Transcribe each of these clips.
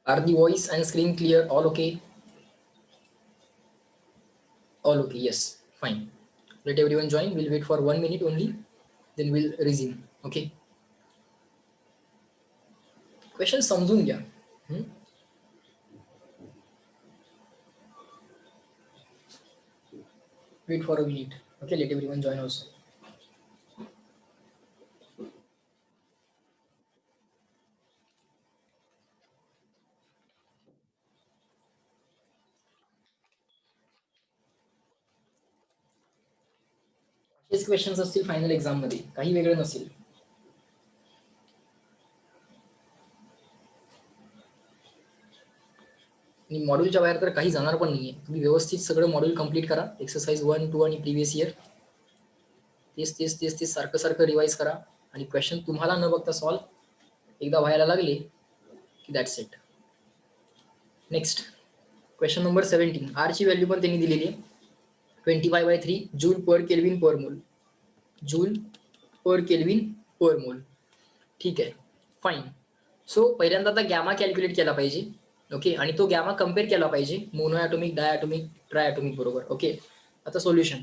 Are the voice and screen clear? All okay? All okay, yes, fine. Let everyone join. We'll wait for 1 minute only, then we'll resume. Okay. Question समजून घ्या. Wait for a minute. Okay, let everyone join also. असेच questions असतील final exam मध्ये, काही वेगळं नसेल. आणि मॉड्यूलच्या बाहेर तर काही जाणार पण नाहीये. तुम्ही व्यवस्थित सगळं मॉड्यूल कंप्लीट करा. एक्सरसाइज 1, 2 आणि प्रिव्हियस इयर तेच तेच तेच तेच सारखं सारखं रिवाइज करा. आणि क्वेश्चन तुम्हाला न बघता सॉल्व एकदा व्हायला लागले की that's it. Next question number 17. R ची व्हॅल्यू पण त्यांनी दिलेली आहे. 25/3 जूल पर केल्विन पर मोल. जूल पर केल्विन पर मोल. ठीक आहे, फाईन. सो पहिल्यांदा आता गॅमा कॅल्क्युलेट केला पाहिजे. ओके, आणि तो गॅमा कम्पेअर केला पाहिजे मोनो ॲटोमिक, डायॲटोमिक, ट्रायॲटोमिक बरोबर. ओके, आता सोल्युशन.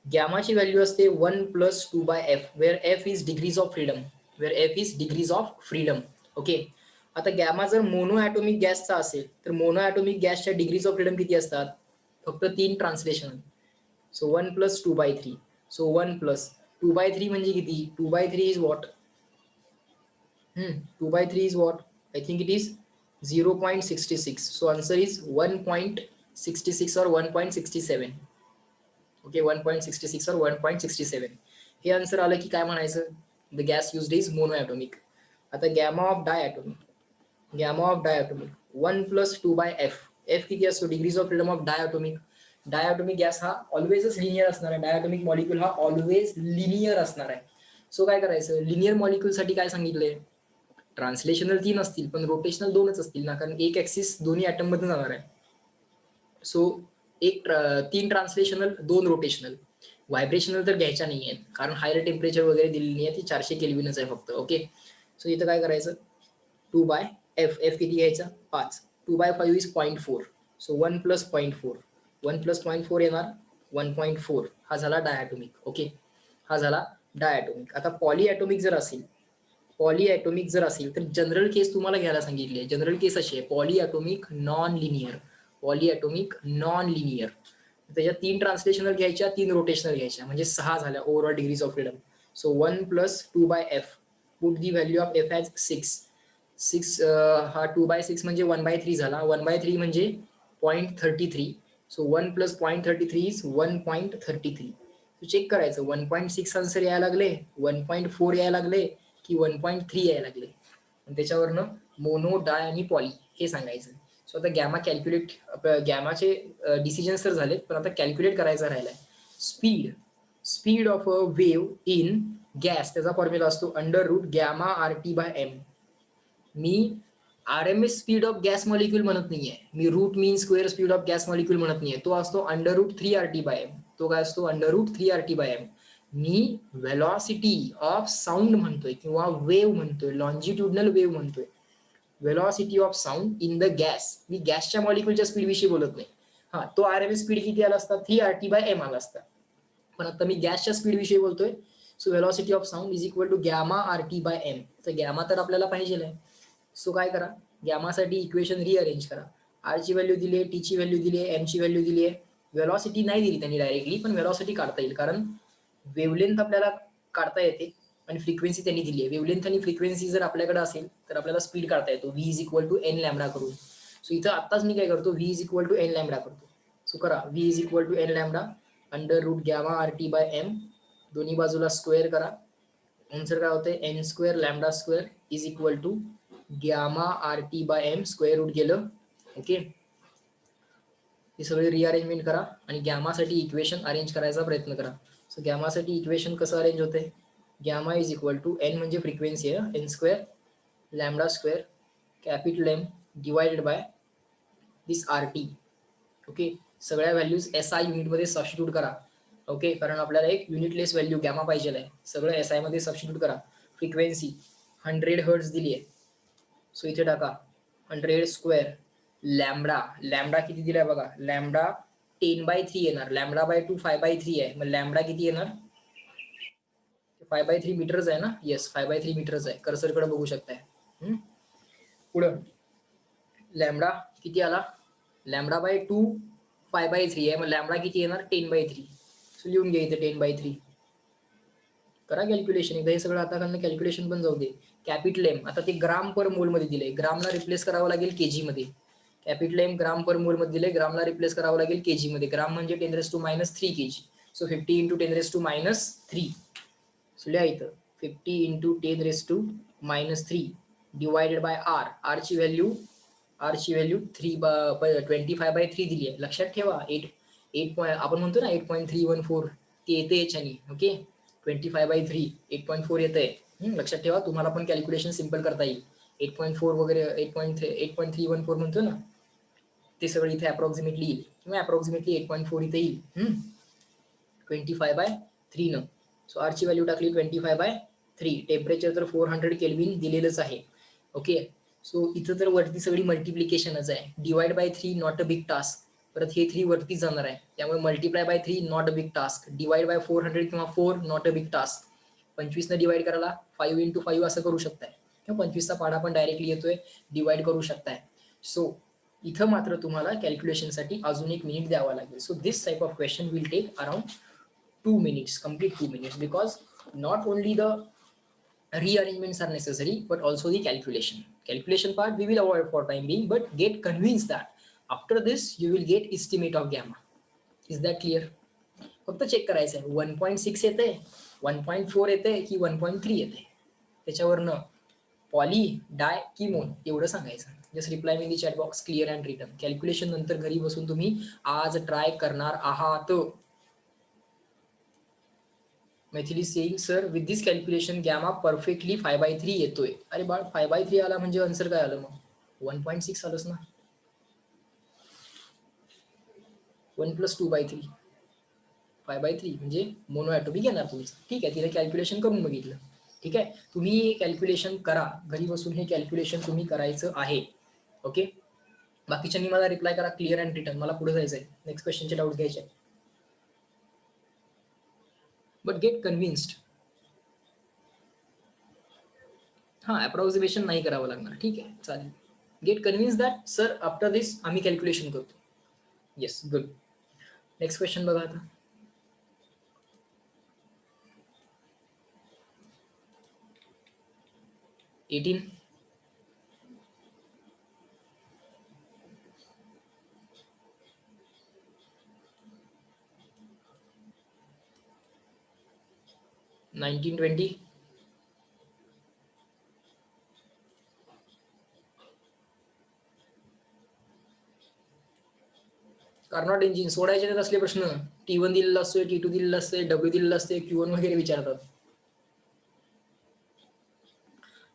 गॅमाची व्हॅल्यू असते 1 + 2/f, where f is degrees of freedom. Where f is degrees of freedom. Okay, आता गॅमा जर मोनो ॲटोमिक गॅसचा असेल तर मोनो ॲटोमिक गॅसच्या डिग्रीज ऑफ फ्रीडम किती असतात? फक्त 3 ट्रान्सलेशन. सो 1 + 2/3. सो 1 + 2/3 म्हणजे किती? 2/3 is what? 2/3 is what? I think it is 0.66. So answer is 1.66 or 1.67. Okay, 1.66 or 1.67. हे आन्सर आलं की काय म्हणायचं? The gas used is monoatomic. आता gamma of diatomic. Gamma of diatomic 1 + 2/f. f किती असतो? Degrees of freedom of diatomic. Diatomic gas हा ऑलवेजच लिनियर असणार आहे. डायॲटोमिक मॉलिक्यूल हा ऑलवेज लिनियर असणार आहे. सो काय करायचं? लिनियर मॉलिक्यूल साठी काय सांगितलंय? ट्रान्सलेशनल 3 असतील पण रोटेशनल 2च असतील ना, कारण एक ऍक्सिस दोन्ही ॲटम मध्ये जाणार आहे. सो एक 3 ट्रान्सलेशनल, 2 रोटेशनल. व्हायब्रेशनल तर घ्यायच्या नाहीये कारण हायर टेम्परेचर वगैरे दिलेली नाही आहे, ती 400 केल्विनच आहे फक्त. ओके, सो इथं काय करायचं? 2/f. f किती घ्यायचा? 5. 2/5 इज 0.4. सो 1 + 0.4. 1 + 0.4 येणार 1.4. हा झाला डायॲटोमिक. ओके, हा झाला डायॲटोमिक. आता पॉलीॲटोमिक जर असेल, पॉलीॲटोमिक जर असेल तर जनरल केस तुम्हाला घ्यायला सांगितली आहे. जनरल केस अशी आहे, polyatomic non linear. Polyatomic non linear. त्याच्या 3 ट्रान्सलेशनल घ्यायच्या, 3 रोटेशनल घ्यायच्या, म्हणजे 6 झाल्या overall degrees of freedom. So 1 + 2/f. Put the value of f as 6. 6 हा 2/6 म्हणजे 1/3 झाला. 1/3 म्हणजे 0.33. So 1 + 0.33 is 1.33. चेक करायचं 1.6 आन्सर यायला लागले, 1.4 यायला लागले की 1.3 यायला लागले. त्याच्यावरनं मोनो, डाय आणि पॉली हे सांगायचं. सो आता गॅमा कॅल्क्युलेट, गॅमाचे डिसिजन्स तर झालेत, पण आता कॅल्क्युलेट करायचा राहिलाय. Speed. Speed of a wave in gas, त्याचा फॉर्म्युला असतो √γ RT/m. मी RMS speed of gas molecule म्हणत नाहीये, मी root mean square speed of gas molecule म्हणत नाहीये. तो असतो √3 RT/m. तो काय असतो? √3 RT/m. Me velocity of sound म्हणतोय किंवा वेव्ह म्हणतोय, लॉन्जिट्युडनल वेव्ह म्हणतोय. Velocity of sound in the gas. मी गॅसच्या मॉलिक्यूलच्या स्पीड विषयी बोलत नाही. हा, तो RMS स्पीड किती आला असता? 3 RT/m आला असता. पण आता मी गॅसच्या स्पीड विषयी बोलतोय. So velocity of sound is equal to γ RT/m. तर गॅमा तर आपल्याला पाहिजे आहे. सो काय करा? गॅमासाठी इक्वेशन रिअरेंज करा. आर ची व्हॅल्यू दिली आहे, टी ची व्हॅल्यू दिली आहे, एम ची व्हॅल्यू दिली आहे. व्हेलॉसिटी नाही दिली त्यांनी डायरेक्टली, पण व्हेलॉसिटी काढता येईल कारण वेवलेंथ आपल्याला काढता येते आणि फ्रिक्वेन्सी त्यांनी दिली आहे. वेवलेंथ आणि फ्रिक्वेन्सी जर आपल्याकडे असेल तर आपल्याला स्पीड काढता येतो v is equal to n lambda करून. सो इथं आत्ताच मी काय करतो? v is equal to n lambda करतो. सो करा v is equal to n lambda √γ RT/m. दोन्ही बाजूला स्क्वेअर करा. आन्सर काय होते? n² λ² is equal to γ RT/m. Square root गेलं. ओके, ही सगळी रिअरेंजमेंट करा आणि गॅमासाठी इक्वेशन अरेंज करायचा प्रयत्न करा. सो गॅमासाठी इक्वेशन कसं अरेंज होते? Gamma is equal to n म्हणजे फ्रिक्वेन्सी आहे, n² λ² capital M divided by this RT. Okay, सगळ्या व्हॅल्यूज SI युनिटमध्ये सबस्टिट्यूट करा. ओके, कारण आपल्याला एक युनिटलेस व्हॅल्यू गॅमा पाहिजे आहे. सगळं SI मध्ये सबस्टिट्यूट करा. फ्रिक्वेन्सी 100 हर्ट्ज दिली आहे. सो इथे टाका 100 स्क्वेअर लॅमडा, लॅमडा किती दिलाय बघा, लॅमडा 10/3 येणार, लॅमडा बाय 2 5/3 आहे, मग लॅमडा किती येणार, 5/3 मीटरच आहे ना, येस 5/3 मीटरच आहे, कर्सरकडे बघू शकताय. पुढं लॅमडा किती आला, लॅमडा बाय 2 5/3 आहे, मग लॅमडा किती येणार 10/3. सो लिहून घ्या इथे 10/3. करा कॅल्क्युलेशन एकदा, हे सगळं आता खालनं कॅल्क्युलेशन पण जाऊ दे. कॅपिटल एम आता ते ग्राम पर मोल मध्ये दिले, ग्रामला रिप्लेस करावं लागेल केजी मध्ये. कॅपिटल एम ग्राम पर मोल मध्ये दिले, ग्रामला रिप्लेस करावं लागेल केजी मध्ये. ग्राम म्हणजे 10⁻³ केजी. सो 50 × 10⁻³ सो लिहा इथं 50 × 10⁻³ डिवायडेड बाय आर. आर ची व्हॅल्यू 25/3 दिली आहे, लक्षात ठेवा. 8 आपण म्हणतो ना 8.314 ते येते याच्यानी. ओके 25/3 8.4 येते. लक्षात ठेवा, तुम्हाला पण कॅल्क्युलेशन सिंपल करता येईल. 8.4 वगैरे 8.314 म्हणतो ना, ते सगळं इथे अप्रॉक्सिमेटली येईल, किंवा अप्रॉक्सिमेटली 8.4 इथे येईल 25/3 न. सो आर ची व्हॅल्यू टाकली 25/3. टेम्परेचर तर 400 केल्विन दिलेलंच आहे. ओके सो इथं तर वरती सगळी मल्टिप्लिकेशनच आहे. Divide by 3 not a big task, परत हे 3 वरती जाणार आहे, त्यामुळे multiply by 3 not a big task. Divide by 400 किंवा 4 नॉट अ बिग टास्क. 25 न डिवाइड करायला 5 × 5 असं करू शकताय, किंवा 25चा पाडा पण डायरेक्टली येतोय, डिवाइड करू शकताय. सो इथं मात्र तुम्हाला कॅल्क्युलेशनसाठी अजून 1 मिनिट द्यावा लागेल. So this type of question will take around 2 minutes, complete 2 minutes, because not only the rearrangements are necessary but also the calculation part we will avoid for time being, but get convinced that after this you will get estimate of gamma. Is that clear? फक्त check करायचं आहे 1.6 येते, 1.4 येते की 1.3 येते, त्याच्यावरनं poly डाय की मोन एवढं सांगायचं. Just reply in the chat box clear and return. Calculation नंतर घरी बसून तुम्ही आज ट्राय करणार आहात. Maithili saying sir with this calculation gamma perfectly 5/3 येतोय. अरे बाळ 5/3 आला म्हणजे आन्सर काय आलं मग 1.6 आलंच ना. 1 + 2/3 5/3 म्हणजे मोनोॲटॉमिक येणार तुमचं. ठीक आहे, तिला कॅल्क्युलेशन करून बघितलं. ठीक आहे, तुम्ही कॅल्क्युलेशन करा घरी बसून, हे कॅल्क्युलेशन तुम्ही करायचं आहे. ओके बाकीच्यांनी मला रिप्लाय करा क्लिअर अँड रिटर्न, मला पुढे जायचं आहे, नेक्स्ट क्वेश्चनचे डाऊट घ्यायचे आहे. But get convinced. हा अप्रॉक्सिमेशन नाही करावं लागणार, ठीक आहे चालेल. Get convince that sir after this आम्ही कॅल्क्युलेशन करतो. Yes good. नेक्स्ट क्वेश्चन बघा आता. एटीन. नाईन्टीन 20. कार्नोट इंजिन सोडायचे नाही असले प्रश्न. T1 दिलेला असतोय, T2 दिलेला असतोय, W दिलेला असतोय, Q1 वगैरे विचारतात.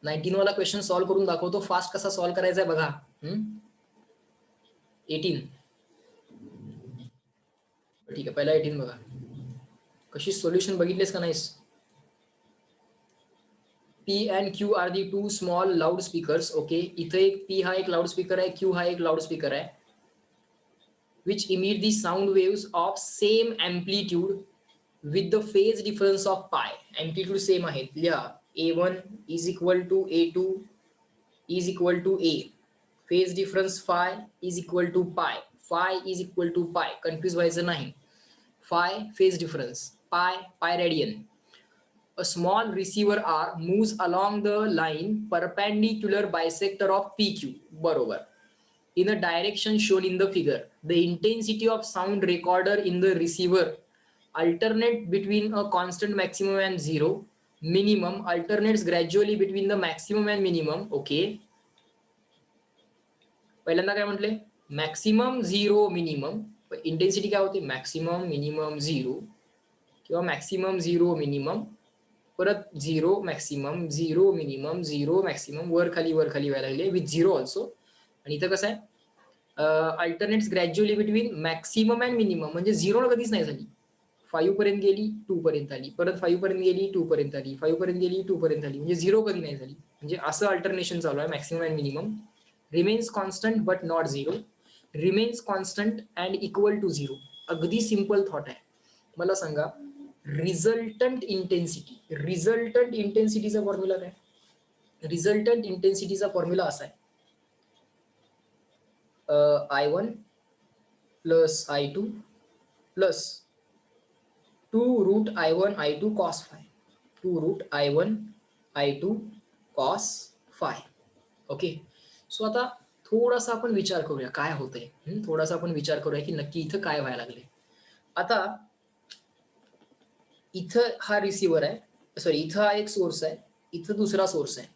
19 वाला क्वेश्चन सॉल्व्ह करून दाखवतो, फास्ट कसा सॉल्व्ह करायचा आहे बघा. 18. ठीक आहे, पहिला 18 बघा. कशी सोल्युशन बघितलेस का नाहीस. P and Q are the two small loud speakers. Okay इथे एक P हा एक लाउड स्पीकर आहे, Q हा एक लाउड स्पीकर आहे. which emit the sound waves of same amplitude with the phase difference of pi. Amplitude same आहे, लिहा A1 is equal to A2 is equal to A. Phase difference phi is equal to pi. Phi is equal to pi. Confuse व्हायचं नाही. Phi phase difference, pi radian. A small receiver R moves along the line perpendicular bisector of PQ. बरोबर. In a direction shown in the figure, the intensity of sound recorder in the receiver alternate between a constant maximum and zero. Minimum alternates gradually between the maximum and minimum. Okay. पहिल्यांदा काय म्हटले, maximum zero minimum. Intensity काय होती, maximum minimum zero, किंवा maximum zero minimum, परत zero maximum, zero minimum, zero maximum, वर खाली व्हायला लागले विथ झिरो ऑल्सो. आणि इथं कसं आहे, alternates gradually between maximum and minimum, म्हणजे झिरो कधीच नाही झाली. 5 पर्यंत गेली 2 पर्यंत आली, परत 5 पर्यंत गेली 2 पर्यंत आली, 5 पर्यंत गेली 2 पर्यंत आली, म्हणजे झिरो कधी नाही झाली. म्हणजे असं अल्टरनेशन चालू आहे maximum and minimum. Remains constant but not zero, remains constant and equal to zero. अगदी सिंपल थॉट आहे. मला सांगा रिझल्टंट इंटेन्सिटीचा फॉर्म्युला काय? रिझल्टंट इंटेन्सिटीचा फॉर्म्युला असा आहे I1 plus I2 plus 2 root I1 I2 cos phi, 2 root I1 I2 cos phi. Okay. So आता थोडासा आपण विचार करूया काय होतंय. थोडासा आपण विचार करूया की नक्की इथं काय व्हायला लागले. आता इथं हा रिसिव्हर आहे, सॉरी इथं हा एक सोर्स आहे, इथं दुसरा सोर्स आहे.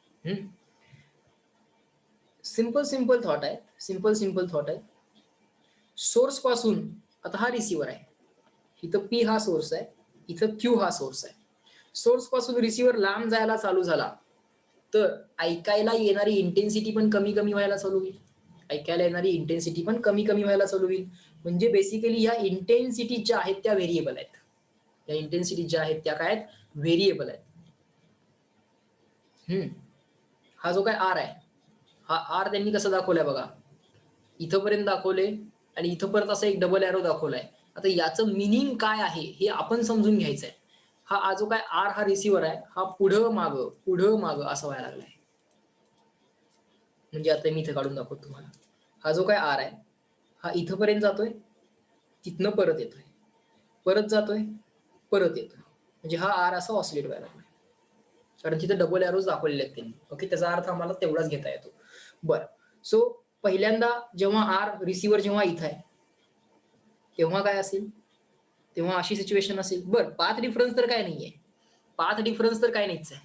सिंपल थॉट आहे, सिंपल थॉट आहे. सोर्स पासून आता हा रिसिव्हर आहे, इथं P हा सोर्स आहे, इथं Q हा सोर्स आहे. सोर्स पासून रिसिव्हर लांब जायला चालू झाला तर ऐकायला येणारी इंटेन्सिटी पण कमी कमी व्हायला चालू होईल. ऐकायला येणारी इंटेन्सिटी पण कमी कमी व्हायला चालू होईल. म्हणजे बेसिकली या इंटेन्सिटी ज्या आहेत त्या व्हेरिएबल आहेत. या इंटेन्सिटी ज्या आहेत त्या काय आहेत? व्हेरिएबल आहेत. हा जो काय आर आहे, हा आर त्यांनी कसं दाखवलाय बघा, इथंपर्यंत दाखवले आणि इथं परत असं एक डबल एरो दाखवलाय. आता याचं मिनिंग काय आहे हे आपण समजून घ्यायचंय. हा जो काय आर हा रिसिव्हर आहे, हा पुढं माग असं व्हायला लागलाय. म्हणजे आता मी इथं काढून दाखवतो तुम्हाला. हा जो काय आर आहे हा इथंपर्यंत जातोय, तिथनं परत येतोय, परत जातोय, परत येतोय. म्हणजे हा आर असा ऑसिलेट व्हायला लागलाय. कारण तिथे डबल एरोज दाखवलेले आहेत त्यांनी. ओके, त्याचा अर्थ आम्हाला तेवढाच घेता येतो. बरं, सो पहिल्यांदा जेव्हा आर रिसिव्हर जेव्हा इथं आहे तेव्हा काय असेल, तेव्हा अशी सिच्युएशन असेल. बरं, पाथ डिफरन्स तर काय नाहीये, पाथ डिफरन्स तर काय नाहीच आहे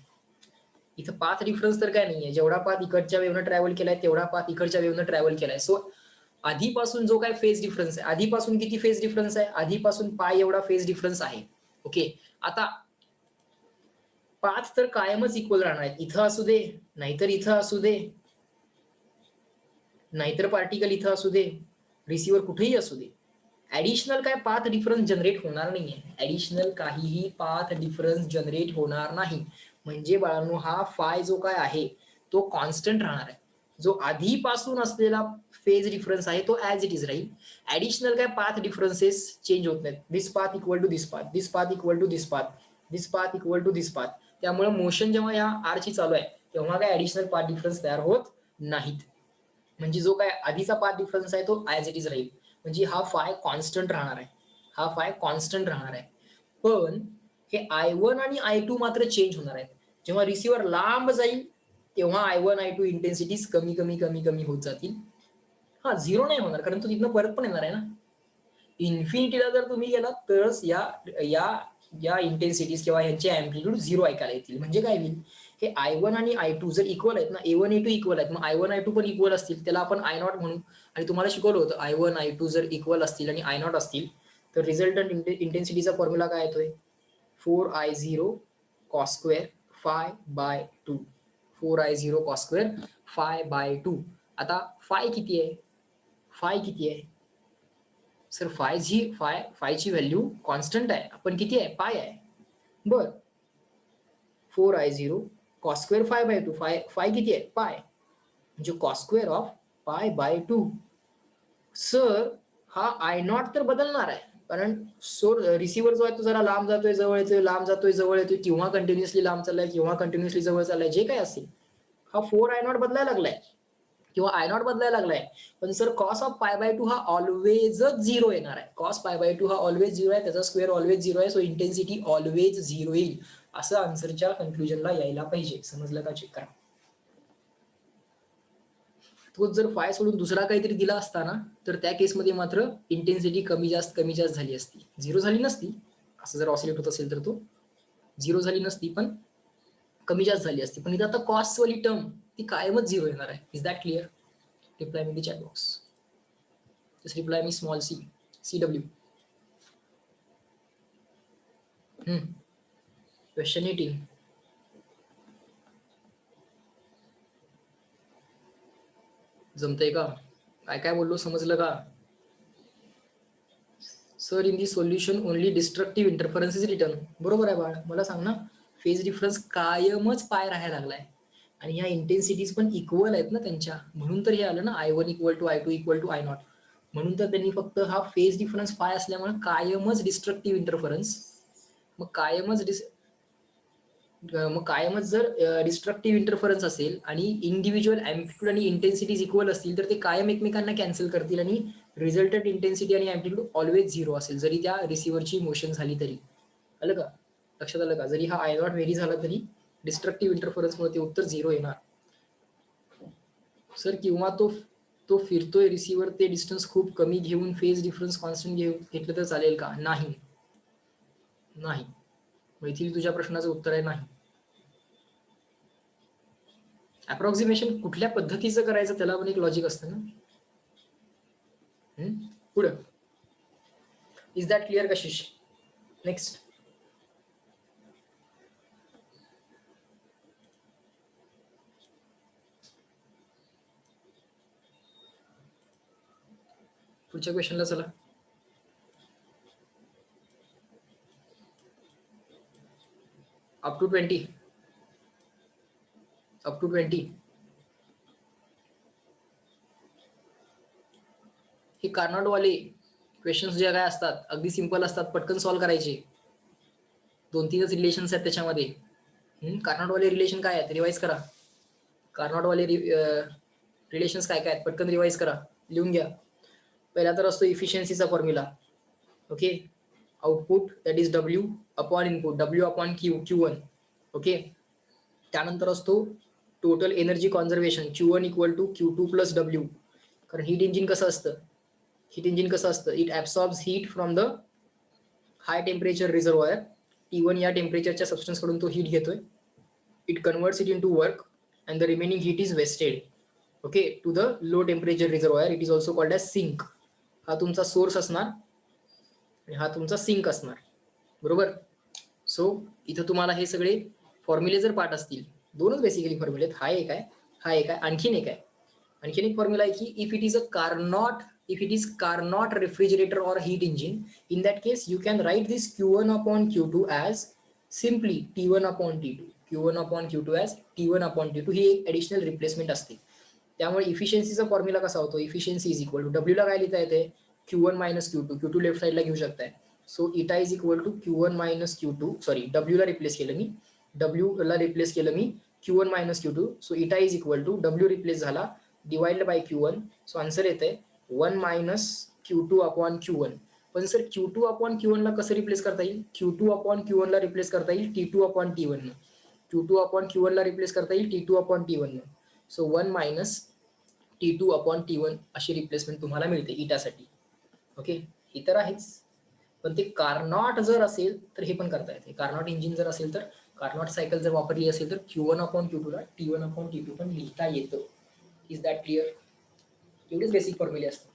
इथं. पाथ डिफरन्स तर काय नाहीये. जेवढा पाथ इकडच्या वेव्हनं ट्रॅव्हल केलाय तेवढा पाथ इकडच्या वेव्हनं ट्रॅव्हल केलाय. सो आधीपासून जो काय फेज डिफरन्स आहे, आधीपासून किती फेज डिफरन्स आहे? आधीपासून पाय एवढा फेज डिफरन्स आहे. ओके, आता पाथ तर कायमच इक्वल राहणार आहेत. इथं असू दे, नाहीतर इथं असू दे, नाहीतर पार्टिकल इथं असू दे, रिसिव्हर कुठेही असू दे. ऍडिशनल काय पाथ डिफरन्स जनरेट होणार नाहीये. ऍडिशनल काहीही पाथ डिफरन्स जनरेट होणार नाही. म्हणजे बाळांनो हा फाय जो काय आहे तो कॉन्स्टंट राहणार आहे. जो आधीपासून असलेला फेज डिफरन्स आहे तो ऍज इट इज राहील. ऍडिशनल काय पाथ डिफरन्सेस चेंज होत नाहीत. This path equal to this path, this path equal to this path, this path equal to this path. त्यामुळे मोशन जेव्हा या आरची चालू आहे तेव्हा काय ऍडिशनल पाथ डिफरन्स तयार होत नाहीत. म्हणजे जो काय आधीचा पाथ डिफरन्स आहे तो ऍज इट इज राहील. म्हणजे हा फाय कॉन्स्टंट राहणार आहे, हा फाय कॉन्स्टंट राहणार आहे. पण हे I1 आणि I2 मात्र चेंज होणार आहेत. जेव्हा रिसिव्हर लांब जाईल तेव्हा I1 I2 इंटेन्सिटीज कमी कमी कमी कमी होत जातील. हा झिरो नाही होणार कारण तो तिथनं परत पण येणार आहे ना. इन्फिनिटीला जर तुम्ही गेलात तरच या या या इंटेन्सिटीज किंवा यांचे अँप्लिट्यूड झिरो ऐकायला येतील. म्हणजे काय होईल, हे I1 आणि I2 जर इक्वल आहेत ना, A1 A2 इक्वल आहेत, मग I1 I2 पण इक्वल असतील, त्याला आपण I0 म्हणू. आणि तुम्हाला शिकवलं होतं I1 I2 जर इक्वल असतील आणि I0 असतील तर रिझल्टंट इंटेन्सिटीचा फॉर्म्युला काय येतोय? 4I0 cos square phi by 2, 4I0 cos square phi by 2. आता फाय किती आहे? फाय किती आहे सर? फायची व्हॅल्यू कॉन्स्टंट आहे, आपण किती आहे? पाय आहे. बर, 4I0 cos square phi by 2, phi किती आहे? पाय, म्हणजे cos square of pi by 2. Sir हा I0 तर बदलणार आहे कारण रिसिव्हर जो आहे तो जरा लांब जातोय, जवळ येतोय, लांब जातोय, जवळ येतोय, किंवा कंटिन्युअसली लांब चाललाय किंवा कंटिन्युअसली जवळ चाललाय, जे काय असेल. हा 4I0 बदलायला लागलाय किंवा I0 बदलायला लागलाय. पण sir cos of pi by 2 हा ऑलवेजच झिरो येणार आहे. कॉस पाय बाय 2 हा ऑलवेज झिरो आहे, त्याचा स्क्वेअर ऑलवेज झिरो आहे. सो इंटेन्सिटी ऑलवेज झिरो येईल. असं आन्सरच्या कन्क्लुजनला यायला पाहिजे. समजलं का? चेक करा. तोच जर फाय सोडून दुसरा काहीतरी दिला असता ना तर त्या केसमध्ये मात्र इंटेन्सिटी कमी जास्त झाली असती, झिरो झाली नसती. असं जर ऑसिलेट होत असेल तर तो झिरो झाली नसती पण कमी जास्त झाली असती. पण इथं आता कॉस्ट वाली टर्म ती कायमच झिरो येणार आहे. Is that clear? Reply me the chat box. Just reply me small C CW. Question 18. जमतंय का? काय काय बोललो समजलं का? Sir in the solution only destructive interference is return. बरोबर आहे बाळ, मला सांग ना. फेज डिफरन्स कायमच पाय राहायला लागलाय, आणि ह्या इंटेन्सिटीज पण इक्वल आहेत ना त्यांच्या, म्हणून तर हे आलं ना I1 equal to I2 equal to I0. म्हणून तर त्यांनी फक्त हा फेज डिफरन्स फाय असल्यामुळे कायमच डिस्ट्रक्टिव्ह इंटरफरन्स, मग कायमच जर डिस्ट्रक्टिव्ह इंटरफरन्स असेल आणि इंडिव्हिज्युअल अँप्लिट्यूड आणि इंटेन्सिटीज इक्वल असतील तर ते कायम एकमेकांना कॅन्सल करतील आणि रिझल्टंट इंटेन्सिटी आणि अँप्लिट्यूड ऑलवेज झिरो असेल, जरी त्या रिसिव्हरची मोशन झाली तरी. आलं का? लक्षात आलं का? जरी हा I0 व्हेरी झाला तरी डिस्ट्रक्टिव्ह इंटरफरन्समुळे ते उत्तर झिरो येणार. सर किंवा तो फिरतोय रिसिव्हर ते डिस्टन्स खूप कमी घेऊन फेज डिफरन्स कॉन्स्टंट घेतलं तर चालेल का? नाही. मैथिली, तुझ्या प्रश्नाचं उत्तर आहे नाही. अप्रॉक्सिमेशन कुठल्या पद्धतीचं करायचं त्याला पण एक लॉजिक असतं ना. पुढं. Is that clear Kashish? Next. पुढच्या क्वेश्चनला चला. Up to 20. हे कार्नॉटवाले क्वेश्चन्स जे काय असतात अगदी सिंपल असतात, पटकन सॉल्व्ह करायचे. 2-3च रिलेशन्स आहेत त्याच्यामध्ये. कार्नॉटवाले रिलेशन काय आहेत रिवाइज करा. कार्नॉटवाले रिलेशन्स काय काय आहेत पटकन रिवाइज करा, लिहून घ्या. पहिला तर असतो इफिशियन्सीचा formula. Okay, output that is W upon input, W upon Q1. Okay, त्यानंतर असतो total energy conservation Q1 equal to Q2 plus W. कारण हीट इंजिन कसं असतं, it absorbs heat from the high temperature reservoir. T1 या टेम्परेचरच्या substance कडून तो heat घेतोय. It converts it into work and the remaining heat is wasted okay to the low temperature reservoir. It is also called as sink. हा तुमचा source असणार आणि हा तुमचा सिंक असणार, बरोबर. सो इथं तुम्हाला हे सगळे फॉर्म्युले जर पाठ असतील, दोनच बेसिकली फॉर्म्युले आहेत, हा एक आहे, आणखीन एक फॉर्म्युला आहे की इफ इट इज कार्नॉट रेफ्रिजरेटर और heat engine, in that case you can write this Q1 upon Q2 as simply T1 upon T2, Q1 upon Q2 as T1 upon T2. ही एक ऍडिशनल रिप्लेसमेंट असते. त्यामुळे इफिशियन्सीचा formula कसा होतो, efficiency is equal to W ला काय लिहिता येते, Q1 minus Q2, Q2 left साईडला घेऊ शकताय. So eta is equal to Q1 minus Q2, sorry W ला रिप्लेस केलं मी Q1 minus Q2. So eta is equal to W replace झाला divided by Q1. So answer येते 1 minus Q2 upon Q1. पण sir Q2 upon Q1 ला कसं replace करता येईल, Q2 अपॉन Q1 ला रिप्लेस करता येईल T2 अपॉन T1 न. Q2 अपॉन Q1 ला रिप्लेस करता येईल T2 अपॉन T1 न. So 1 minus T2 upon T1 अशी रिप्लेसमेंट तुम्हाला मिळते इटासाठी. ओके, ही तर आहेच. पण ते कार्नॉट जर असेल तर हे पण करता येते. कार्नॉट इंजिन जर असेल तर, कार्नॉट सायकल जर वापरली असेल तर Q1 अपॉन Q2 ला T1 अपॉन T2 पण लिहिता येतं. Is that clear? एवढीच बेसिक फॉर्म्युले असतात.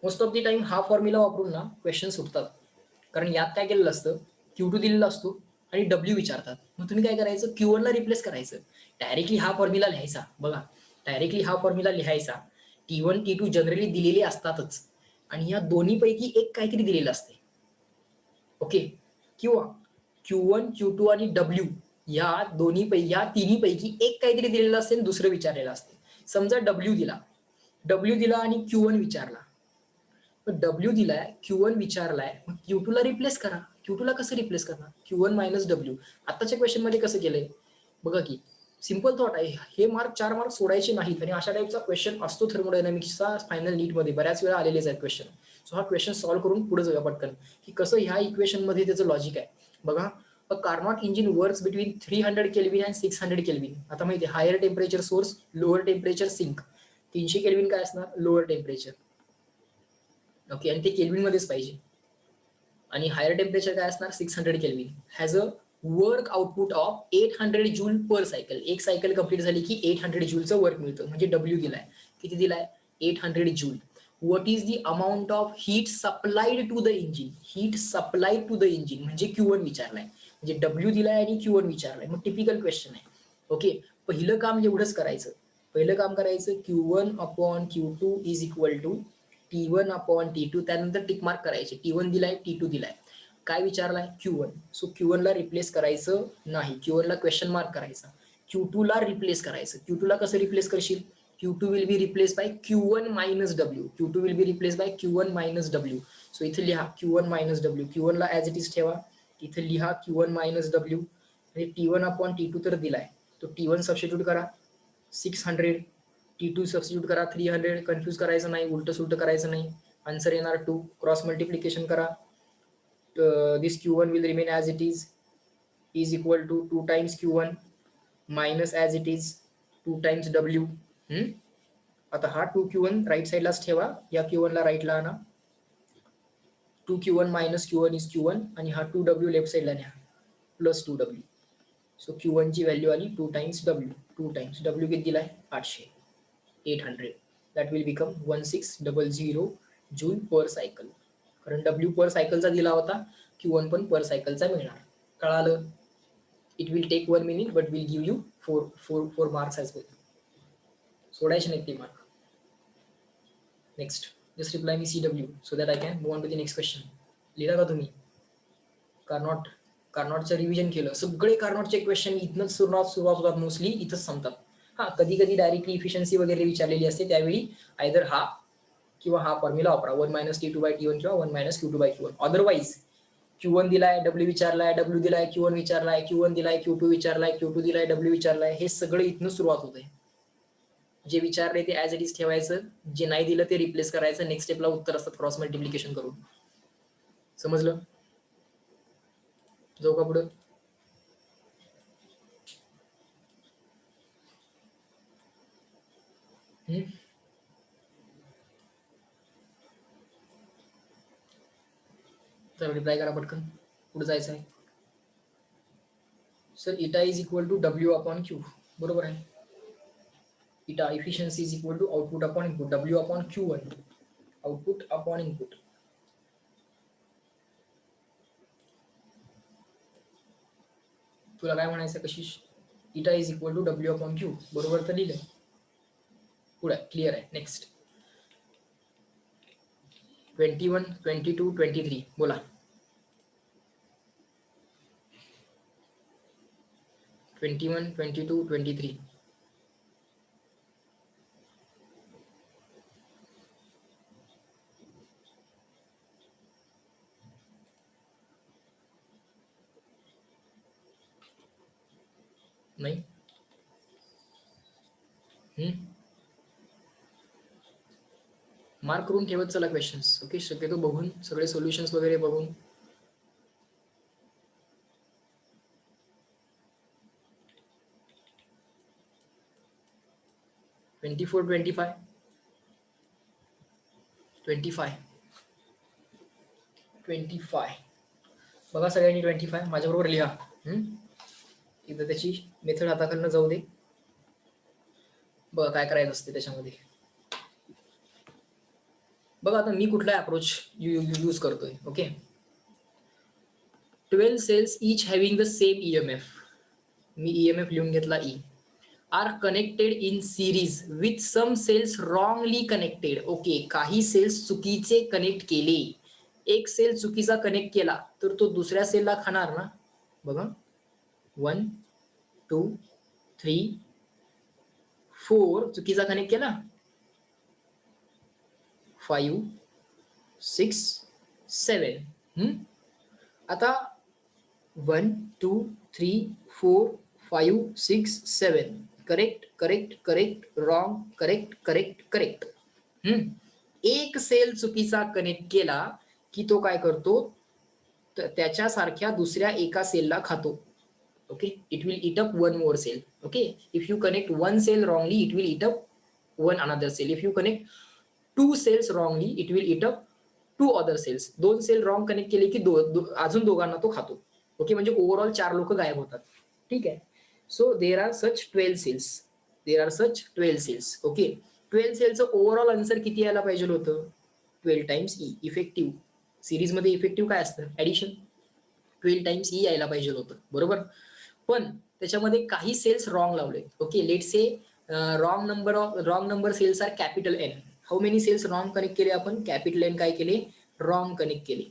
मोस्ट ऑफ द टाइम हा फॉर्म्युला वापरून ना क्वेश्चन सुटतात. कारण यात काय केलेलं असतं, Q2 दिलेला असतो आणि W विचारतात. मग तुम्ही काय करायचं, Q1 ला रिप्लेस करायचं. डायरेक्टली हा फॉर्म्युला लिहायचा. बघा, डायरेक्टली हा फॉर्म्युला लिहायचा. T1 T2 जनरली दिलेले असतातच आणि या दोन्ही पैकी एक काहीतरी दिलेलं असते. ओके, किंवा Q1 Q2 आणि W या तिन्ही पैकी एक काहीतरी दिलेलं असते आणि दुसरं विचारलेलं असते. समजा W दिला आणि Q1 विचारला. W दिलाय, Q1 विचारलाय, मग Q2 ला रिप्लेस करा. Q2 ला कसं रिप्लेस करणार, Q1 मायनस W. आताच्या क्वेश्चन मध्ये कसं केलंय बघा की, सिंपल थॉट आहे. हे मार्क 4 मार्क सोडायचे नाहीत आणि अशा टाईपचा क्वेश्चन असतो थर्मोडायनामिक्सचा फायनल नीट मध्ये, बऱ्याच वेळा आलेलेच आहेत क्वेश्चन. सो हा क्वेश्चन सॉल्व्ह करून पुढे जाऊया पटकन की कसं ह्या इक्वेशन मध्ये त्याचं लॉजिक आहे. बघा, a Carnot engine works between 300 kelvin and 600 kelvin. आता माहिती आहे, higher temperature source, lower temperature sink. 300 kelvin काय असणार, लोअर टेम्परेचर. ओके, आणि ते केल्विन मध्येच पाहिजे. आणि हायर टेम्परेचर काय असणार, 600 kelvin. Has a work output of 800 joule per cycle. एक सायकल कंप्लीट झाली की 800 जूलचं वर्क मिळतं. म्हणजे W दिलाय, किती दिलाय, 800 joule. What is the amount of heat supplied to the engine. Heat supplied to the engine म्हणजे Q1 विचारलाय, म्हणजे W दिलाय आणि Q1 विचारलाय. मग टिपिकल क्वेश्चन आहे. ओके, पहिलं काम एवढंच करायचं. Q1 upon Q2 is equal to T1 upon T2. त्यानंतर टिक मार्क करायचे. T1 दिलाय, T2 दिलाय. काय विचारलाय Q1. सो Q1 ला रिप्लेस करायचं नाही, Q1 ला क्वेश्चन मार्क करायचा, Q2 ला रिप्लेस करायचं. Q2 ला कसं रिप्लेस करशील, Q2 will be replace by Q1 minus W. Q2 will be replace by Q1 minus W. So इथे लिहा Q1 मायनस W. Q1 ला ऍज इट इज ठेवा, इथे लिहा Q1 मायनस W. म्हणजे T1 अपॉन T2 तर दिलाय, तो T1 सबस्टिट्यूट करा 600, T2 सबस्टिट्यूट करा 300. कन्फ्यूज करायचं नाही, उलट सुलट करायचं नाही. आन्सर येणार 2. क्रॉस मल्टिप्लिकेशन करा. This Q1 will remain as it is equal to 2 times Q1 minus as it is 2 times W. आता हा 2Q1 राईट साईडलाच ठेवा, या Q1 ला राईटला आणा. 2Q1 minus Q1 is Q1 आणि हा 2W लेफ्ट साईडला न्या प्लस 2W. सो Q1 ची व्हॅल्यू आली 2 टाइम्स W. 2 टाइम्स W किती दिलाय 800, 800. That will become 1600 joule per cycle. कारण W पर सायकलचा दिला होता, Q1 पण पर सायकलचा मिळणार. कळालं? It will take 1 minute but will give you 4 marks as well. सोडायचे नाहीत ते mark. Next, just reply me CW so that I can move on to the next question. लिहिला का तुम्ही? कार्नॉटचं रिव्हिजन केलं, सगळे कार्नॉटचे क्वेश्चन इथनंच सुरुवात होतात, मोस्टली इथंच संपतात. हा कधी कधी डायरेक्टली इफिशियन्सी वगैरे विचारलेली असते, त्यावेळी आयदर हा किंवा हा फॉर्म्युला वापरा, 1 - T2/T1 किंवा 1 - Q2/Q1. अदरवाईज Q1 दिलाय, W विचारलाय, W दिलाय, Q1 विचारलाय, Q1 दिलाय, Q2 विचारलाय, Q2 दिलाय, W विचारलाय, हे सगळं इथनं सुरुवात होते. जे विचारले ते ऍज इट इज ठेवायचं, जे नाही दिलं ते रिप्लेस करायचं. नेक्स्ट स्टेपला उत्तर असतात क्रॉस मल्टिप्लिकेशन करून. समजलं? जाऊ का पुढं? तर रिप्लाय करा पटकन, पुढे जायचं आहे. Sir eta is equal to W upon Q. बरोबर आहे. Eta efficiency is equal to output upon input, W upon Q1. Output upon input. तुला काय म्हणायचं Kashish? Eta is equal to W upon Q. बरोबर तर लिहिलं. पुढे क्लिअर आहे. नेक्स्ट 21, 22, 23 बोला. 21, 22, 23. नाही मार्क करून ठेवत चला क्वेश्चन्स. ओके, शक्यतो बघून सगळे सोल्युशन्स वगैरे बघून. ट्वेंटी 25 बघा सगळ्यांनी 25 माझ्याबरोबर लिहा. एकदा त्याची मेथड हाताकडनं जाऊ दे. बघा काय करायचं असते त्याच्यामध्ये. बघा आता मी कुठला अप्रोच यूज करतोय. Okay, 12 cells each having the same EMF. मी EMF लिहून घेतला E. Are connected in series with some cells wrongly connected. Okay, काही सेल्स चुकीचे कनेक्ट केले. एक सेल चुकीचा कनेक्ट केला तर तो दुसऱ्या सेलला खाणार ना. बघा 1, 2, 3, 4 चुकीचा कनेक्ट केला. 5, 6, 7. आता 1, 2, 3, 4, 5, 6, 7 correct correct correct, wrong correct correct correct. एक सेल चुकीचा कनेक्ट केला की तो काय करतो, त्याच्यासारख्या दुसऱ्या एका सेलला खातो. Okay, it will eat up one more cell. Okay, if you connect one cell wrongly it will eat up one another cell. If you connect two cells wrongly it will eat up two other cells. दोन sale wrong connect केले की अजून दोघांना तो खातो. Okay, म्हणजे overall 4 लोक गायब होतात. ठीक आहे. So there are such 12 cells. Okay, 12 सेलचं ओव्हरऑल आन्सर किती यायला पाहिजे होतं? 12 टाइम्स E. इफेक्टिव्ह सिरीज मध्ये इफेक्टिव्ह काय असतं? ऍडिशन. 12 टाइम्स E यायला पाहिजे होतं. बरोबर, पण त्याच्यामध्ये काही सेल्स रॉंग लावले. Okay, let say wrong number cells are capital N. How many cells wrong connect केले आपण? कॅपिटल N काय केले? रॉंग कनेक्ट केले.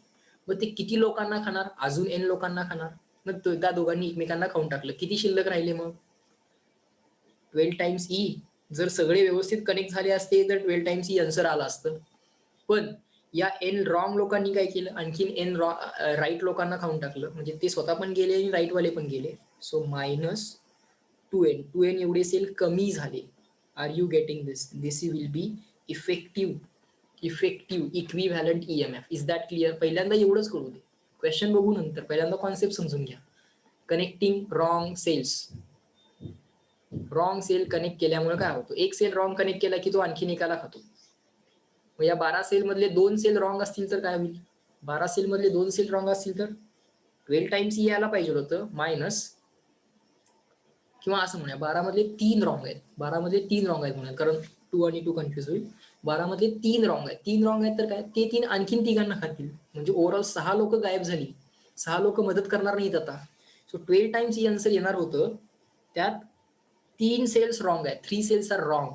मग ते किती लोकांना खाणार, अजून एन लोकांना खाणार. मग त्या दोघांनी एकमेकांना खाऊन टाकलं, किती शिल्लक राहिले मग 12 टाइम्स ई. जर सगळे व्यवस्थित कनेक्ट झाले असते तर 12 टाइम्स ई आन्सर आला असतं. पण या एन रॉंग लोकांनी काय केलं, आणखीन एन राईट लोकांना खाऊन टाकलं, म्हणजे ते स्वतः पण गेले आणि राईट वाले पण गेले. सो -2n एवढे सेल कमी झाले. Are you getting this? This will be effective equivalent EMF. Is that clear? पहिल्यांदा एवढंच कळू दे, क्वेश्चन बघू नंतर, पहिल्यांदा कॉन्सेप्ट समजून घ्या. Connecting wrong cells. Wrong cell connect केल्यामुळे काय होतं, एक सेल रॉंग कनेक्ट केला की तो आणखीन एकाला खातो. मग या 12 सेल मधले 2 सेल रॉंग असतील तर काय होईल, 12 सेल मधले 2 सेल रॉंग असतील तर 12 टाइम्स ई यायला पाहिजे होतं, मायनस, किंवा असं म्हणूया 12 मधले 3 रॉंग आहेत, 12 मधले 3 रॉंग आहेत म्हणूया, कारण 2 आणि 2 कन्फ्युज होईल. 12 मधले 3 रॉंग आहेत, 3 रॉंग आहेत तर काय, ते 3 आणखीन तिघांना खातील, म्हणजे ओव्हरऑल 6 लोक गायब झाली, 6 लोक मदत करणार नाहीत आता. सो 12 टाइम्स ई आन्सर येणार होतं. त्यात 3 सेल्स रॉंग आहेत, 3 cells are wrong,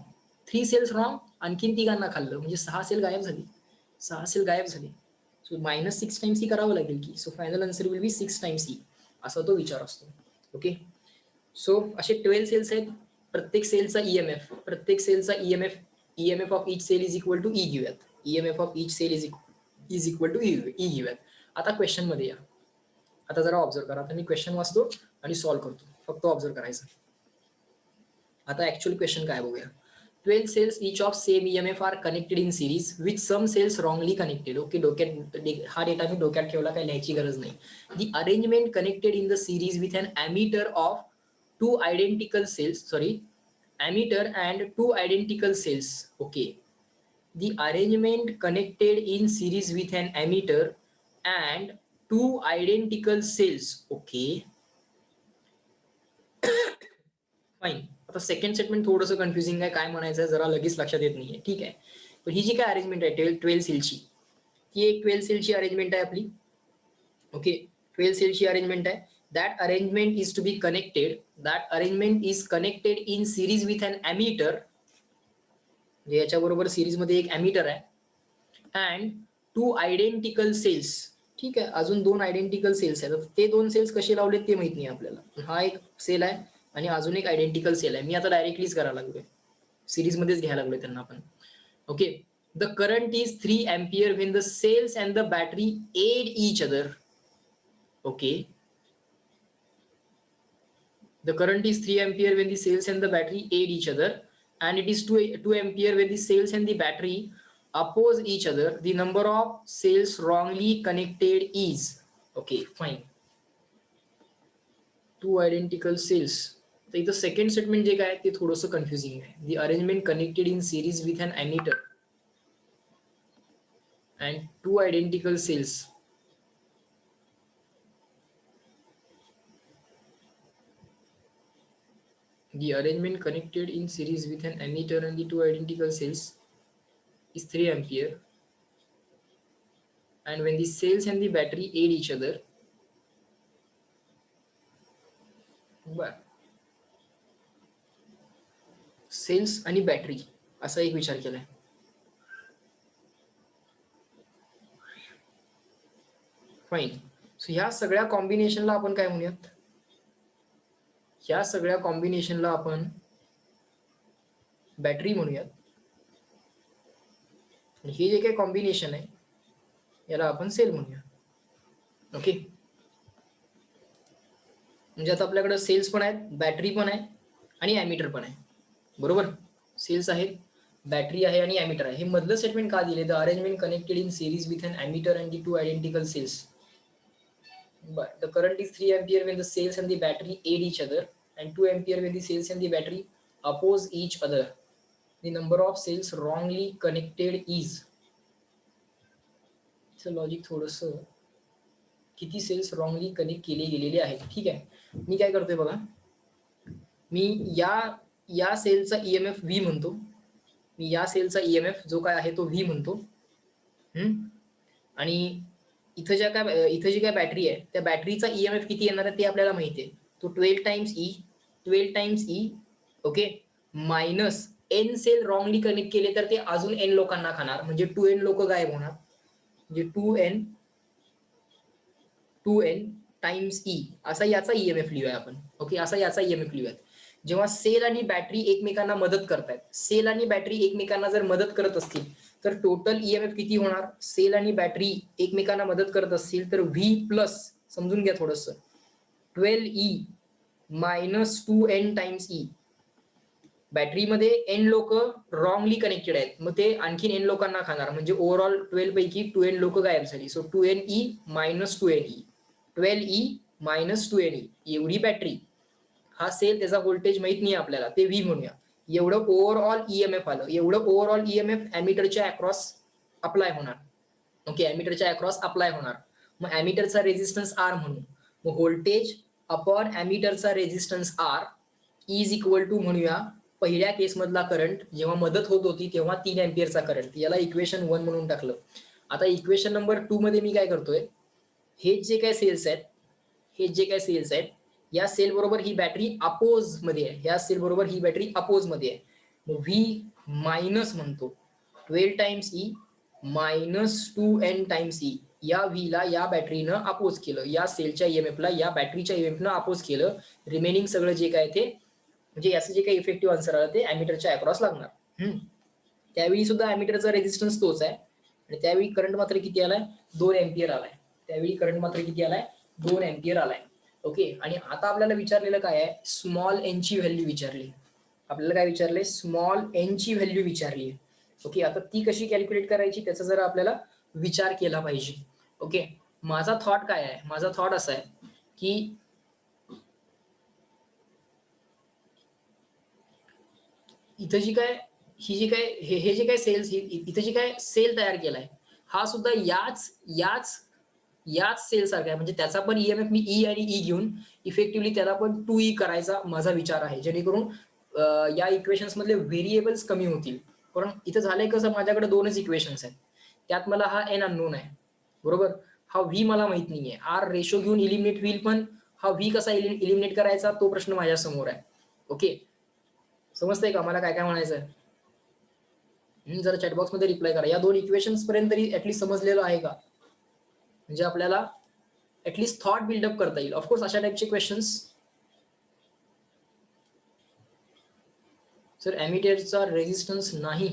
3 cells wrong, आणखीन तिघांना खाल्लं, म्हणजे 6 सेल गायब झाली, 6 सेल गायब झाली. सो -6 टाइम्स ई करावं लागेल की. So final answer will be 6 times E, असा तो विचार असतो. ओके. सो असे 12 सेल्स आहेत, प्रत्येक सेलचा ईएमएफ, प्रत्येक सेलचा EMF of each cell is equal to E घेऊयात. EMF of each cell is equal to E घेऊयात. आता क्वेश्चन मध्ये या. आता जरा ऑब्झर्व करा. आता मी क्वेश्चन वाचतो आणि सॉल्व्ह करतो, फक्त ऑब्झर्व करायचं. आता ऍक्च्युअल क्वेश्चन काय बघूया. 12 cells each of same EMF are connected in series with some cells wrongly connected. Okay, डोक्यात हा डेटा मी डोक्यात ठेवला, काही लिहायची गरज नाही. The arrangement connected in the series with an ammeter of two identical cells, ammeter and two identical cells. Okay, the arrangement connected in series with an ammeter and two identical cells. Okay, fine. आता second statement थोडंसं confusing आहे, काय म्हणायचं आहे जरा लगेच लक्षात येत नाहीये. ठीक आहे, पण ही जी काय अरेंजमेंट आहे 12 सेलची, ती एक 12 सेलची अरेंजमेंट आहे आपली. ओके, 12 सेलची अरेंजमेंट आहे. That arrangement is to be connected, that arrangement is connected in series with an ammeter, म्हणजे याच्याबरोबर सिरीज मध्ये एक ॲमीटर आहे, अँड 2 आयडेंटिकल सेल्स. ठीक आहे, अजून 2 आयडेंटिकल सेल्स आहेत. ते 2 सेल्स कसे लावलेत ते माहित नाही आपल्याला. हा एक सेल आहे आणि अजून एक आयडेंटिकल सेल आहे. मी आता डायरेक्टलीच करायला लागलोय, सिरीज मध्येच घ्यायला लागलोय त्यांना आपण. Okay, the current is 3 ampere when the cells and the battery aid each other. Okay, the current is 3 ampere when the cells and the battery aid each other, and it is 2 ampere when the cells and the battery oppose each other. The number of cells wrongly connected is. Okay, fine. 2 identical cells. तर इथं second statement जे काय ते थोडंसं confusing आहे. The arrangement connected in series with an ammeter and 2 identical cells. The arrangement connected in series with an ammeter and the 2 identical cells is 3 ampere, and when the cells and the battery aid each other. बर, cells आणि battery असा एक विचार केलाय. Fine. So ह्या सगळ्या कॉम्बिनेशनला आपण काय म्हणूयात, ह्या सगळ्या कॉम्बिनेशनला आपण बॅटरी म्हणूयात. हे जे काही कॉम्बिनेशन आहे याला आपण सेल म्हणूया. ओके, म्हणजे आता आपल्याकडे सेल्स पण आहेत, बॅटरी पण आहे आणि ॲमीटर पण आहे. बरोबर, सेल्स आहेत, बॅटरी आहे आणि ॲमीटर आहे. हे मधलं स्टेटमेंट का दिले, the arrangement connected in series with an ammeter and the 2 identical cells. But the current is 3 ampere when the cells and the battery aid each other, and 2 ampere when the cells and the battery oppose each other. The number of cells wrongly connected is. इथं logic थोडंसं, किती cells wrongly connect केले गेलेले आहेत. ठीक आहे, मी काय करतोय बघा, मी या सेलचा ईएमएफ व्ही म्हणतो, मी या सेलचा ईएमएफ जो काय आहे तो व्ही म्हणतो. आणि इथं जी काय बॅटरी आहे त्या बॅटरीचा ईएमएफ किती येणार आहे ते आपल्याला माहिती आहे, तो 12 times E. Okay, minus N cell wrongly connect केले तर ते अजून एन लोकांना खाणार, म्हणजे 2n लोक गायब होणार, म्हणजे 2n 2n टाइम्स ई असा याचा ईएमएफ लिहूया आपण. ओके, असा याचा ईएमएफ लिहूयात. जेव्हा सेल आणि बॅटरी एकमेकांना मदत करतायत, सेल आणि बॅटरी एकमेकांना जर मदत करत असतील तर टोटल ईएमएफ किती होणार? सेल आणि बॅटरी एकमेकांना मदत करत असतील तर व्ही प्लस, समजून घ्या थोडस, 12e minus 2n times E. बॅटरीमध्ये एन लोक रॉंगली कनेक्टेड आहेत, मग ते आणखीन एन लोकांना खाणार, म्हणजे ओव्हरऑल 12 पैकी 2n लोक गायब झाली. So 2ne minus 2ne, 12e minus 2ne एवढी बॅटरी. हा सेल, त्याचा व्होल्टेज माहित नाही आपल्याला, ते व्ही म्हणूया. एवढं ओव्हरऑल ईएमएफ आलं, एवढं ओव्हरऑल ईएमएफ एमीटरच्या अक्रॉस अप्लाय होणार. ओके, एमीटरच्या अक्रॉस अप्लाय होणार. मग एमीटरचा रेझिस्टन्स आर म्हणू. मग व्होल्टेज अपॉन एमीटरचा resistance R is equal to म्हणूया पहिल्या केसमधला करंट जेव्हा मदत होत होती तेव्हा 3 अँपिअरचा करंट. याला इक्वेशन 1 म्हणून टाकलं. आता इक्वेशन नंबर 2 मध्ये मी काय करतोय, हे जे काय सेल्स आहेत, हे जे काय सेल्स आहेत, या सेल बरोबर ही बॅटरी अपोज मध्ये आहे, या सेल बरोबर ही बॅटरी अपोज मध्ये आहे. मग व्ही मायनस म्हणतो 12 times E minus 2n times E. या व्हीला या बॅटरीनं अपोज केलं, या सेलच्या ईएमएफला या बॅटरीच्या ईएमएफनं अपोज केलं. रिमेनिंग सगळं जे काय ते, म्हणजे याचं जे काही इफेक्टिव्ह आन्सर आलं ते एमीटरच्या अक्रॉस लागणार. त्यावेळी सुद्धा एमीटरचा रेझिस्टन्स तोच आहे आणि त्यावेळी करंट मात्र किती आलाय? 2 अँपिअर आलाय. त्यावेळी करंट मात्र किती आलाय? 2 अँपिअर आलाय. ओके, आणि आता आपल्याला विचारलेलं काय आहे? स्मॉल एन ची व्हॅल्यू विचारली. आपल्याला काय विचारले? स्मॉल एन ची व्हॅल्यू विचारली. ओके, आता ती कशी कॅल्क्युलेट करायची त्याचा जरा आपल्याला विचार केला पाहिजे. ओके, माझा थॉट काय आहे? माझा थॉट असा आहे की इथं जी काय ही जी काय हे जे काय सेल्स, इथं जी काय सेल तयार केलाय हा सुद्धा याच याच याच सेल सारखा आहे. म्हणजे त्याचा पण ईएमएफ मी ई आणि ई घेऊन इफेक्टिव्हली त्याला पण 2e करायचा माझा विचार आहे, जेणेकरून या इक्वेशन्स मधले व्हेरिएबल्स कमी होतील. कारण इथं झालंय कसं, माझ्याकडे 2च इक्वेशन्स आहेत, त्यात मला हा एन अननोन आहे, बरोबर. हा व्ही मला माहित नाहीये. आर रेशो घेऊन इलिमिनेट होईल, पण हा व्ही कसा इलिमिनेट करायचा तो प्रश्न माझ्या समोर आहे. ओके, समजतंय का मला काय काय म्हणायचं? जरा चॅटबॉक्स मध्ये रिप्लाय करा. या 2 इक्वेशन्स पर्यंत तरी ऍटलीस्ट समजलेलं आहे का? म्हणजे आपल्याला ऍटलीस्ट थॉट बिल्डअप करता येईल. ऑफकोर्स अशा टाइपचे क्वेश्चन्स. सर एमिटरचा रेझिस्टन्स नाही,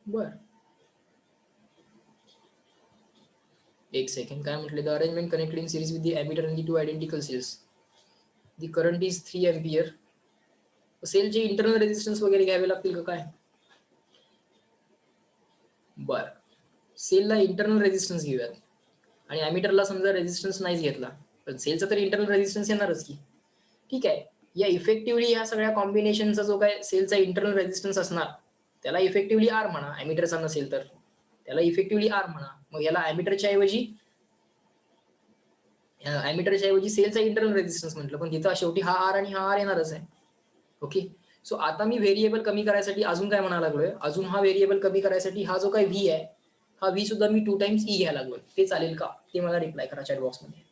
बर एक सेकंड, काय म्हटले? The arrangement connected in series with the ammeter and the 2 identical cells, the current is 3 ampere. सेलचे इंटरनल रेझिस्टन्स वगैरे घ्यावे लागतील का काय? बर, सेलला इंटरनल रेझिस्टन्स घेऊयात आणि एमिटरला समजा रेझिस्टन्स नाहीच घेतला, पण सेलचा तर इंटरनल रेझिस्टन्स येणारच की. ठीक आहे, या इफेक्टिव्हली ह्या सगळ्या कॉम्बिनेशनचा जो काय सेलचा इंटरनल रेझिस्टन्स असणार त्याला इफेक्टिव्हली आर म्हणा. एमिटरचा नसेल तर त्याला इफेक्टिव्हली आर म्हणा. मग याला एमिटरच्या ऐवजी सेलचा इंटरनल रेझिस्टन्स म्हटलं, पण तिथं शेवटी हा आर आणि हा आर येणारच आहे. ओके, सो आता मी व्हेरिएबल कमी करायसाठी अजून काय म्हणायला लागलोय, अजून हा व्हेरिएबल कमी करायसाठी हा जो काय व्ही आहे, हा व्ही सुद्धा मी 2 टाइम्स ई घ्यायला लागलोय. ते चालेल का? ते मला रिप्लाय करा चॅट बॉक्स मध्ये.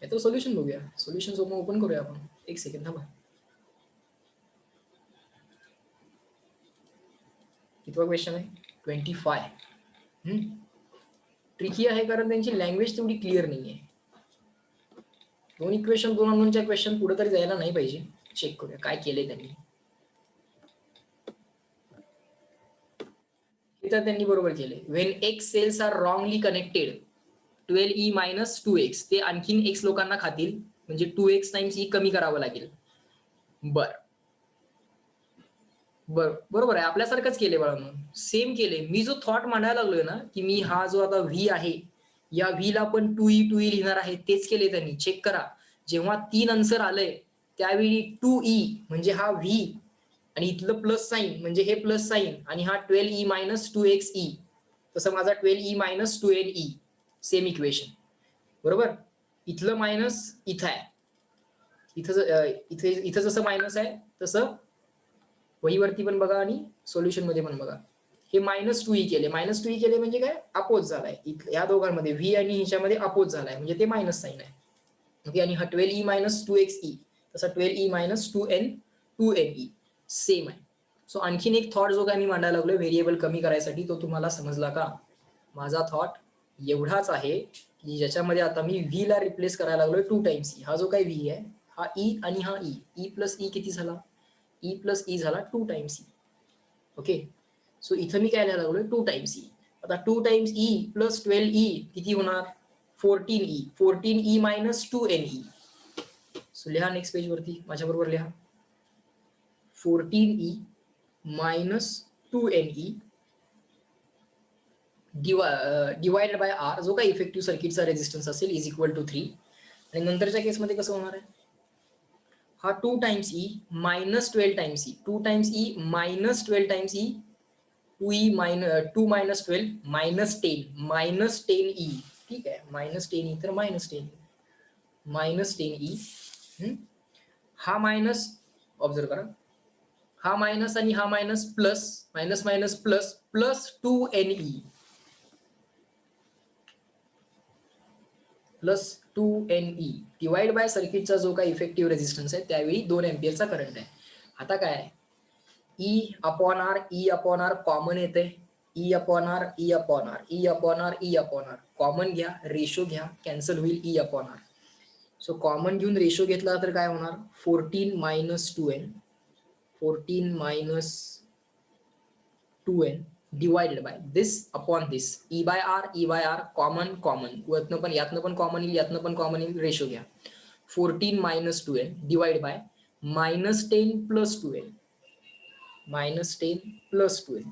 याचं सोल्युशन बघूया. सोल्युशन ओपन करूया आपण. एक सेकंड थांबा. कितवा क्वेश्चन आहे? 25. ट्रिकी आहे कारण त्यांची लँग्वेज तेवढी क्लिअर नाहीये. 2 इक्वेशन 2 अननोनच्या क्वेश्चन पुढे तरी जायला नाही पाहिजे. चेक करूया काय केलंय त्यांनी. हे तर त्यांनी बरोबर केले. When X cells are wrongly connected 12e minus 2x, ते आणखीन x लोकांना खातील, म्हणजे 2x टाइम्स e कमी करावं लागेल. बरोबर आहे, आपल्यासारखंच केले बाळांनो, सेम केले. मी जो थॉट मांडायला लागलोय ना की मी हा जो आता व्ही आहे या व्ही ला पण 2e लिहिणार आहे, तेच केले त्यांनी. चेक करा, जेव्हा 3 आन्सर आलंय त्यावेळी 2e म्हणजे हा व्ही आणि इथलं प्लस साईन म्हणजे हे प्लस साईन आणि हा 12e मायनस 2xe, तसं माझा 12e minus 2ne same equation, बरोबर. इथलं मायनस इथं आहे, इथं जसं मायनस आहे तसं वहीवरती पण बघा आणि सोल्युशन मध्ये पण बघा. हे मायनस 2e केले. मायनस 2e केले म्हणजे काय? अपोज झालाय. या दोघांमध्ये व्ही आणि ह्याच्यामध्ये अपोज झालाय म्हणजे ते मायनस साईन आहे. ओके, आणि हा 12e मायनस 2xe तसा 12e मायनस 2ne सेम आहे. सो आणखीन एक थॉट जो काय मी मांडायला लागलोय व्हेरिएबल कमी करायसाठी, तो तुम्हाला समजला का? माझा थॉट एवढाच आहे की ज्याच्यामध्ये आता मी व्ही ला रिप्लेस करायला लागलोय 2 टाइम्स ई. हा जो काही व्ही आहे हा ई आणि हा ई, ई प्लस ई किती झाला? ई प्लस ई झाला 2 टाइम्स ई. ओके, सो इथं मी काय लिहायला लागलोय 2 टाइम्स ई. आता 2 टाइम्स ई प्लस 12 ई किती होणार? 14 E. 14 E minus 2 N E. So लिहा नेक्स्ट पेज वरती माझ्या बरोबर लिहा. 14 E minus 2 N E divided by R, जो काही इफेक्टिव्ह सर्किटचा रेझिस्टन्स असेल इज इक्वल टू 3. आणि नंतरच्या केसमध्ये कसं होणार आहे? हा 2 times E minus 12 times E, 2 times E minus 12 times E, 2 E minus 2 minus 12 minus 10 minus 10 E. ठीक आहे, मायनस 10 ई तर मायनस 10 मायनस 10 ई. हा मायनस ऑब्झर्व करा, हा मायनस आणि हा minus plus, minus minus plus, plus 2 N E plus 2 N E divide by सर्किटचा जो काही इफेक्टिव्ह रेझिस्टन्स आहे त्यावेळी 2 एम्पियरचा करंट आहे. आता काय E upon R, E upon R common येते, E upon R, E upon R, E upon R, E upon R common घ्या, रेशो घ्या, कॅन्सल होईल E upon R. So common घेऊन रेशो घेतला तर काय होणार? 14 minus 2n, 14 minus 2n divided by this upon this, E by R, E by R common common, यातनं पण कॉमन येईल, यातनं पण कॉमन येईल, रेशो घ्या. 14 minus 2n divide by minus 10 plus 2n, minus 10 plus 2n,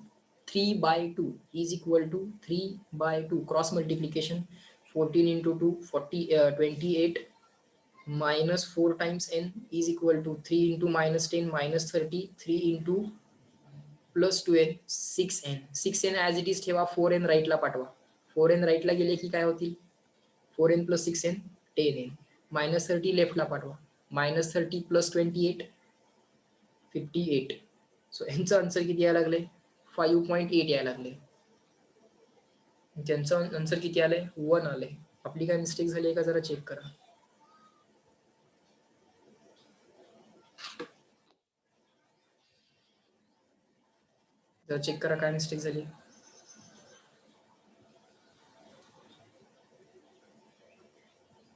3 by 2 is equal to 3 by 2. Cross multiplication 14 into 2 28 minus 4 times n is equal to 3 into minus 10 minus 30, 3 into plus 2n 6n, 6n as it is ठेवा, 4n राईटला पाठवा. 4n राईटला गेले की काय होतील? 4n plus 6n 10n, minus 30 लेफ्टला पाठवा, minus 30 plus 28 58. So यांचं answer किती यायला लागले? 5.8 यायला लागले. त्यांचं आन्सर किती आलंय? 1 आलंय. आपली काय मिस्टेक झाली आहे का जरा चेक करा. जरा चेक करा काय मिस्टेक झाली.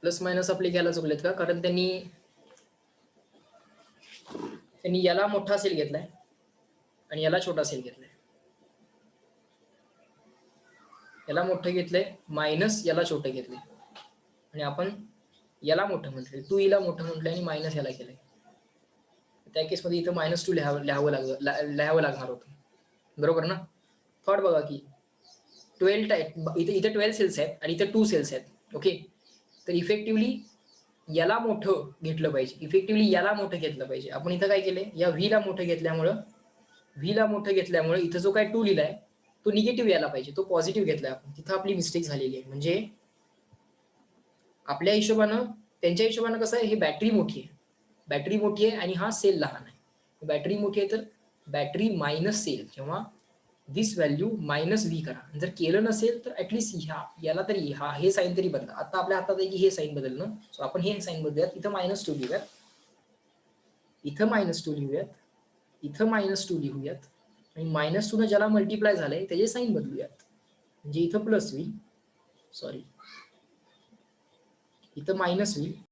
प्लस मायनस आपले घ्यायला चुकलेत का? कारण त्यांनी याला मोठा सेल घेतलाय आणि याला छोटा सेल घेतलाय. याला मोठं घेतलंय मायनस याला छोटं घेतलंय आणि आपण याला मोठं म्हटलंय, 2 ईला मोठं म्हटलंय आणि मायनस याला केलंय. त्या केसमध्ये इथं -2 लिहावं लागणार होतं, बरोबर ना? थॉट बघा की 12 इथे 12 सेल्स आहेत आणि इथे 2 सेल्स आहेत. ओके, तर इफेक्टिव्हली याला मोठं घेतलं पाहिजे, इफेक्टिव्हली याला मोठं घेतलं पाहिजे. आपण इथं काय केलंय? या व्ही ला मोठं घेतल्यामुळं इथं जो काय 2 लिहिलाय तो निगेटिव्ह यायला पाहिजे, तो पॉझिटिव्ह घेतलाय आपण. तिथं आपली मिस्टेक झालेली आहे. म्हणजे आपल्या हिशोबानं, त्यांच्या हिशोबानं कसं आहे, ही बॅटरी मोठी आहे आणि हा सेल लहान आहे. बॅटरी मोठी आहे तर बॅटरी मायनस सेल, जेव्हा दिस व्हॅल्यू मायनस व्ही करा. जर केलं नसेल तर ऍटलीस्ट याला तरी हे साईन तरी बदला. आता आपल्या हातात आहे की हे साईन बदलणं. सो आपण हे साईन बदलूयात. इथं -2 लिहूयात, इथं -2 लिहूयात, इथं -2 लिहूयात आणि -2 न ज्याला मल्टिप्लाय झालंय त्याचे साईन बदलूयात. म्हणजे इथं प्लस होईल, सॉरी इथं मायनस होईल